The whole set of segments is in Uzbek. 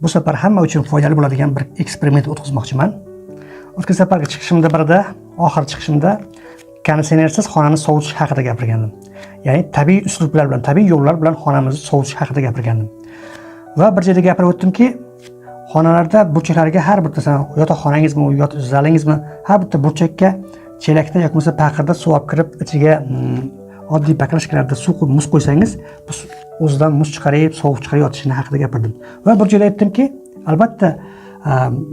Bu safar hamma uchun foydali bo'ladigan bir eksperiment o'tkazmoqchiman. O'tgan safargi chiqishimda birida, oxir chiqishimda konditsionersiz xonani sovutish haqida gapirgandim. Ya'ni tabiiy uslublar bilan, tabiiy yo'llar bilan xonamizni sovutish haqida gapirgandim. Va bir joyda gapirib o'tdimki, xonalarda burchaklarga har bir yotoqxonangizmi, yoki zalingizmi, har bitta burchakka chelakda yoki bo'lmasa paqirda suv olib kirib, ichiga oddiy baklashkalarda suv qo'yib muz qo'ysangiz, o'zidan muz chiqarib, sovuq chiqarib yotishini haqida gapirdim. Va bir joyda aytdimki, albatta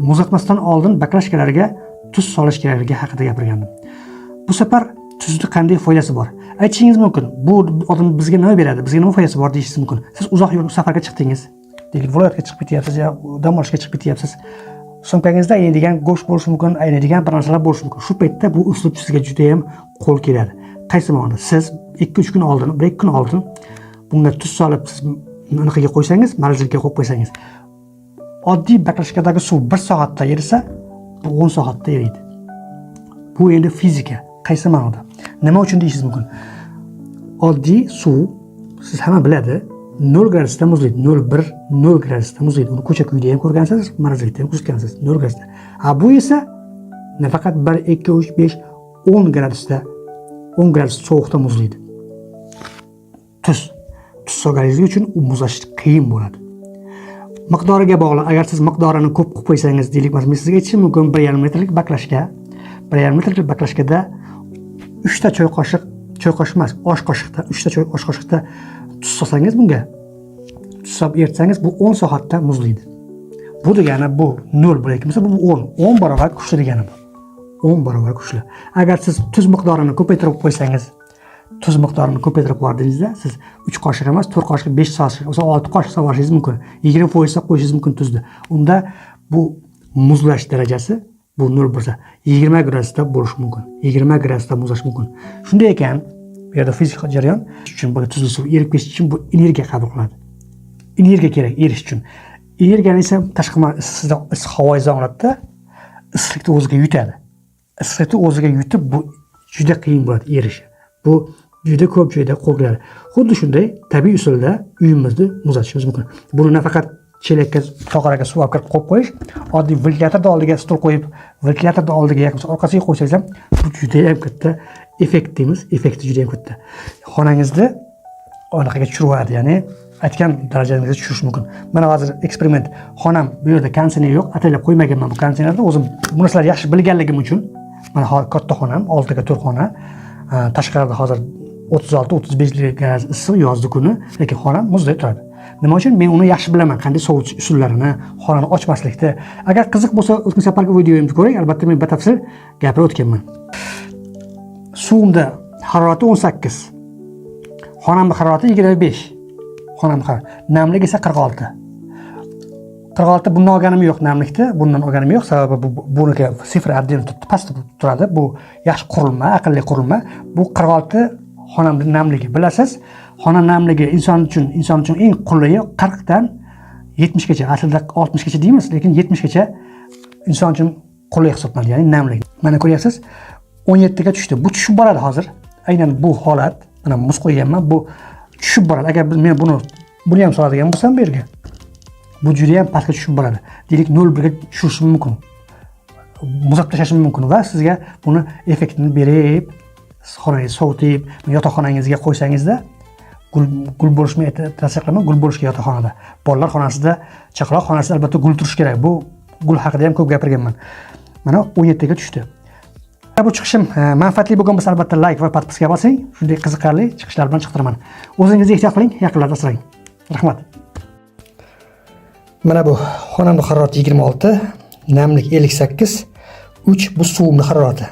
muzlatmasdan oldin baklashkalarga tuz solish kerakligi haqida gapirgandim. Bu safar tuzni qanday foydasi bor? Aytishingiz mumkin. Bu odam bizga nima beradi? Bizga nima foydasi bor deyishingiz mumkin. Siz uzoq yo'l safarga chiqdingiz. Viloyatga chiqib ketyapsiz yo dam olishga chiqib ketyapsiz. Sumkangizda aynidigan go'sht bo'lishi mumkin, aynidigan bir narsalar bo'lishi mumkin. Shu paytda bu uslub sizga juda ham qo'l keladi. Qaysi ma'noda? Siz 2-3 kun oldin, 1 kun oldin bunga tuz solib siz aniqiga qo'ysangiz, morozinkaga qo'yib qo'ysangiz, oddiy baklashkadagi suv 1 soatda erisa, bu 10 soatda eriydi. Bu endi fizika. Qaysi ma'noda? Nima uchun deyishingiz mumkin? Oddiy suv, siz hamma biladi, 0 gradusda muzlaydi. 0 gradusda muzlaydi. Uni ko'cha kuyida ham ko'rgansiz, morozinlikda ham ko'rgansiz. 0 gradusda. Bu esa nafaqat 1, 2, 3, 5, 10 gradusda 10 gradus sovuqda muzlaydi. Tuz solganingiz uchun u muzlash qiyin bo'ladi. Miqdoriga bog'liq. Agar siz miqdorini ko'p qilib qo'ysangiz, deylik, men sizga aytishim mumkin, 1,5 litrlik baklashka, 1,5 litrlik baklashkada 3 ta choy qoshiq emas, osh qoshiqda, 3 ta choy osh qoshiqda tuz solsangiz bunga, tuz solib eritsangiz, bu 10 soatda muzlaydi. Bu degani bu 0 bo'lgan bo'lsa, bu 10 barobar kuchli degani bu. 10 barobar kuchli. Agar siz tuz miqdorini ko'paytirib qo'ysangiz, tuz miqdorini ko'paytirib qo'ydingizda, siz 3 qoshiq emas, 4 qoshiq, 5 qoshiq, yoki 6 qoshiq solishingiz mumkin. 20% qo'yishingiz mumkin tuzni. Unda bu muzlash darajasi bu 0 bo'lsa, 20 gradusda bo'lishi mumkin. 20 gradusda muzlash mumkin. Shunday ekan, bu yerda fizik jarayon uchun bu tuzli suv erib ketish uchun bu energiya qabul qiladi. Energiya kerak erish uchun. Energiyani esa tashqi sizda issiq havo oladida, issiqlikni o'ziga yutadi. Issiqlikni o'ziga yutib, bu juda qiyin bo'ladi erishi. Bu juda ko'p joyda qo'l keladi. Xuddi shunday tabiiy usulda uyimizni muzlatishimiz mumkin. Buni nafaqat chelakka, tog'oraga suv olib kirib qo'yib qo'yish, oddiy ventilyatorda oldiga stul qo'yib, ventilyatorda oldiga yoki orqasiga qo'ysangiz ham bu juda ham katta effekti juda ham katta. Xonangizni anaqaga tushiradi, ya'ni aytgan darajangizga tushirish mumkin. Mana hozir eksperiment. Xonam bu yerda konditsioner yo'q, ataylab qo'ymaganman bu konditsionerni. O'zim bu narsalarni yaxshi bilganligim uchun. Mana katta xonam, oldiga 4 xona. Tashqarida hozir 36-35 gradus issiq yozdi kuni, lekin xonam muzday turadi. Nima uchun? Men uni yaxshi bilaman, qanday sovutish usullarini, xonani ochmaslikda. Agar qiziq bo'lsa, o'tgan safargi videoyimni ko'ring, albatta men batafsil gapirib o'tganman. Suvimda harorati 18. Xonamning harorati 25. Xonamning harorati. Namlik esa 46. 46 bundan olganim yo'q namlikda, bundan olganim yo'q, sababi buniki sifra adden past turadi. Bu yaxshi qurilma, aqlli qurilma. Bu 46 xonamning namligi. Bilasiz, xona namligi inson uchun eng qulayi 40 dan 70 gacha. Aslida 60 gacha deymiz, lekin 70 gacha inson uchun qulay hisoblanadi, ya'ni namlik. Mana ko'ryapsiz, 17 ga tushdi. Bu tushib boradi hozir. Aynan bu holat, mana muz qo'yganman, bu tushib boradi. Agar men buni ham soladigan bo'lsam bu yerga, bu juda ham pastga tushib boradi. Deylik 0,1 ga tushirishi mumkin. Muzlab tashlashi mumkin va sizga buni effektini berib, xonangizni sovutib, yotoqxonangizga qo'ysangizda gul bo'lishni tavsiya qilaman. Gul bo'lishi yotoqxonada. Bolalar xonasida, chaqaloq xonasida albatta gul turishi kerak. Bu gul haqida ham ko'p gapirganman. Mana 17 ga tushdi. Bu chiqishim manfaatli bo'lgan bo'lsa, albatta like va podpiska bosing. Shunday qiziqarli chiqishlar bilan chiqtiraman. O'zingizni ehtiyot qiling, yaqinlarni asrang. Rahmat. Mana bu xonamning harorati 26, namlik 58, 3 bu suvimning harorati.